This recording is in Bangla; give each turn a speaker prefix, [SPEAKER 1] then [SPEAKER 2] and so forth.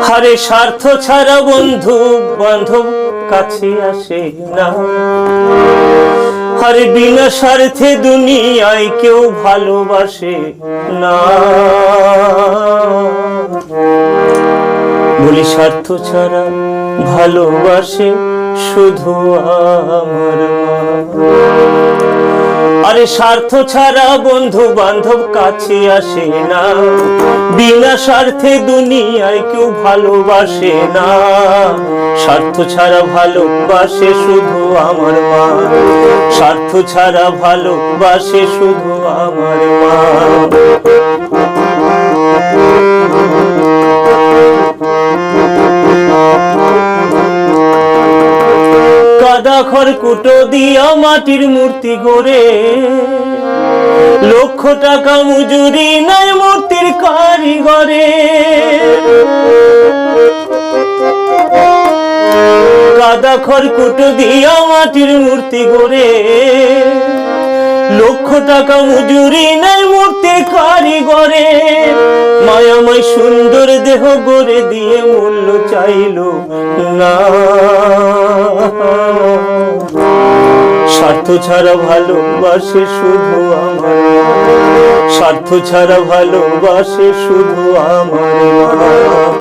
[SPEAKER 1] আরে স্বার্থ ছাড়া বন্ধু বান্ধব কাছে আসে না। আরে বিনা স্বার্থে দুনিয়ায় কেউ ভালোবাসে না। বলি স্বার্থ ছাড়া ভালোবাসে শুধু আমার মা। আরে স্বার্থ ছাড়া বন্ধু বান্ধব কাছে আসে না। বিনা স্বার্থে দুনিয়ায় কেউ ভালোবাসে না। স্বার্থ ছাড়া ভালোবাসে শুধু আমার মা। স্বার্থ ছাড়া ভালোবাসে শুধু আমার মা। কাদা খড়কুটো দিয়া মাটির মূর্তি গড়ে, লক্ষ টাকা মজুরি নাই মূর্তির কারিগরে। কাদা খড়কুটো দিয়া মাটির মূর্তি গড়ে, লক্ষ টাকা মজুরি নাই মূর্তির কারিগরে। মায়াময় সুন্দর দেহ গড়ে দিয়ে মূল্য চাইলো না। স্বার্থ ছাড়া ভালোবাসে শুধু আমার মা। স্বার্থ ছাড়া ভালোবাসে শুধু আমার মা।